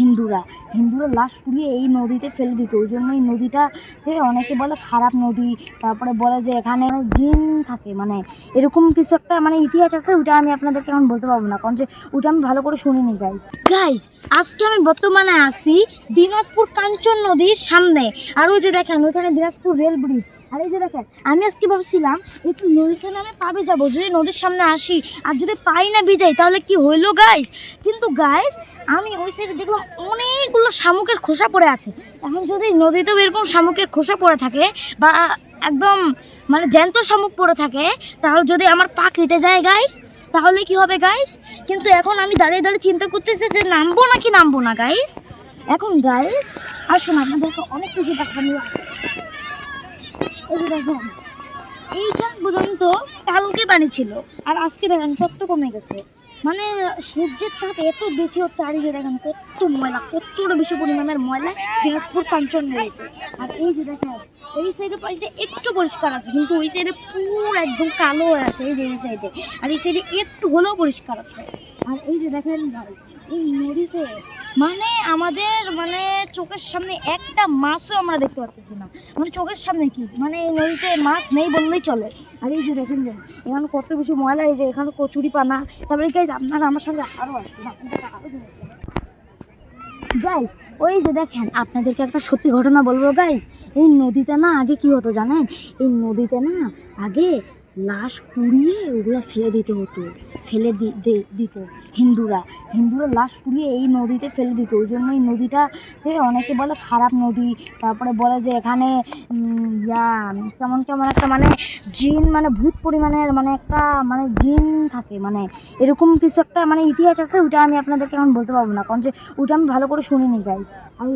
হিন্দুরা হিন্দুরা লাশ পুড়িয়ে এই নদীতে ফেলে দিত। ওই জন্য এই নদীটাকে অনেকে বলে খারাপ নদী, তারপরে বলে যে এখানে জিন থাকে, মানে এরকম কিছু একটা মানে ইতিহাস আছে। ওইটা আমি আপনাদেরকে এখন বলতে পারবো না, কারণ যে ওইটা আমি ভালো করে শুনিনি। গাইজ আজকে আমি বর্তমানে আসি দিনাজপুর কাঞ্চন নদীর সামনে। আর ওই যে দেখেন ওইখানে দিনাজপুর রেল ব্রিজ। আর এই যে দেখেন আমি আজকে ভাবছিলাম একটু নদীখানে আমি পাবে যাবো, যদি নদীর সামনে আসি আর যদি পাই না ভিজাই তাহলে কি হইলো গাইজ। কিন্তু গাইজ আমি ওই সাইডে দেখলাম অনেকগুলো শামুকের খোসা পড়ে আছে। এখন যদি নদীতেও এরকম শামুকের খোসা পড়ে থাকে বা একদম মানে জ্যান্ত শামুক পড়ে থাকে, তাহলে যদি আমার পা কেটে যায় গাইজ তাহলে কি হবে গাইস। কিন্তু এখন আমি দাঁড়িয়ে দাঁড়িয়ে চিন্তা করতেছি যে নামবো নাকি নামবো না গাইস। এখন গাইস আসুন আপনাদেরকে অনেক কিছু দেখানো। এই দেখেন এইখান পর্যন্ত কালকে পানি ছিল, আর আজকে দেখেন কত কমে গেছে। মানে সূর্যের তাপ এত বেশি হচ্ছে, আর এই যে দেখেন কত ময়লা, কতটা বেশি পরিমাণের ময়লা দিনাজপুর কাঞ্চন নদীতে। আর এই যে দেখেন এই সাইডে পানিটা একটু পরিষ্কার আছে, কিন্তু ওই সাইডে পুরো একদম কালো হয়ে আছে। এই যে এই সাইডে, আর এই সাইডে একটু হলেও পরিষ্কার আছে। আর এই যে দেখেন এই নদীতে মানে আমাদের মানে চোখের সামনে একটা মাছও আমরা দেখতে পাচ্ছি না। মানে চোখের সামনে কি মানে এই নদীতে মাছ নেই বললেই চলে। আর এই যে দেখেন যে এখানে কত বেশি ময়লা, এই যে এখানে কচুরি পানা। তারপরে গাইজ আপনারা আমার সঙ্গে আরও আসবেন, আপনাদের আরও গাইজ ওই যে দেখেন আপনাদেরকে একটা সত্যি ঘটনা বলবো গাইজ। এই নদীতে না আগে কি হতো জানেন, এই নদীতে না আগে লাশ পুড়িয়ে ওগুলো ফেলে দিতে হতো, ফেলে দিত হিন্দুরা লাশ পুড়িয়ে এই নদীতে ফেলে দিত। ওই জন্য এই নদীটাকে অনেকে বলে খারাপ নদী। তারপরে বলে যে এখানে কেমন কেমন একটা মানে জিন মানে ভূত পরিমাণের মানে একটা মানে জিন থাকে, মানে এরকম কিছু একটা মানে ইতিহাস আছে। ওইটা আমি আপনাদেরকে এখন বলতে পারবো না, কারণ যে ওইটা আমি ভালো করে শুনিনি গাইজ। আমি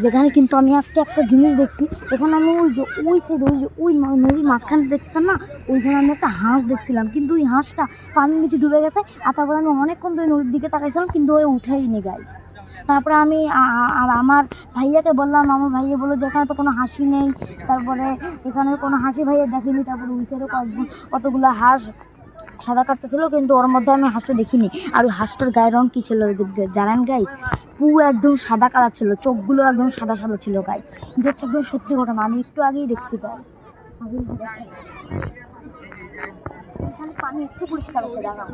যেখানে কিন্তু আমি আজকে একটা জিনিস দেখছি, এখানে আমি ওই সাইডে ওই নদীর মাঝখানে দেখছিলাম না, ওইখানে আমি একটা হাঁস দেখছিলাম, কিন্তু ওই হাঁসটা পানির নিচে ডুবে গেছে। আর তারপরে আমি অনেকক্ষণ ধরে নদীর দিকে তাকাইছিলাম, কিন্তু ওই উঠেইনি গাইজ। তারপরে আমি আমার ভাইয়াকে বললাম, আমার ভাইয়া বললো যে এখানে তো কোনো হাসি নেই, তারপরে এখানে কোনো হাসি ভাইয়া দেখেনি। তারপরে ওই সাইডে কতগুলো হাঁস সাদা কাটতেছিল, কিন্তু ওর মধ্যে আমি হাঁসটা দেখিনি। আর ওই হাঁসটার গায়ের রং কী ছিল জানেন গাইজ, পুরো একদম সাদা কালার ছিল, চোখগুলো একদম সাদা সাদা ছিল গাইজ। এটা হচ্ছে একদম সত্যি ঘটনা, আমি একটু আগেই দেখছি গাইজ। এখানে পানি একটু পরিষ্কার আছে দেখা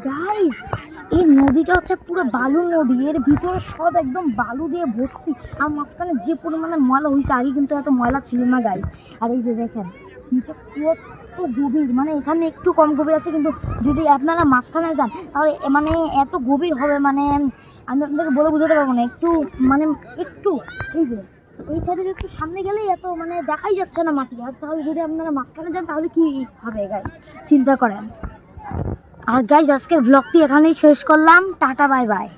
গাইজ। এই নদীটা হচ্ছে পুরো বালুর নদী, এর ভিতরে সব একদম বালু দিয়ে ভর্তি। আর মাঝখানে যে পরিমাণে ময়লা হয়েছে, আগে কিন্তু এত ময়লা ছিল না গাইজ। আর এই যে দেখেন নিচে কত গভীর, মানে এখানে একটু কম গভীর আছে, কিন্তু যদি আপনারা মাঝখানে যান তাহলে মানে এত গভীর হবে, মানে আমি আপনাদেরকে বলে বোঝাতে পারবো না। একটু মানে একটু এই যে এই সাইডে একটু সামনে গেলেই এত মানে দেখাই যাচ্ছে না মাটি। আর তাহলে যদি আপনারা মাঝখানে যান তাহলে কি হবে গাইজ, চিন্তা করেন। আর গাইজ আজকের ব্লগটি এখানেই শেষ করলাম, টাটা বাই বাই।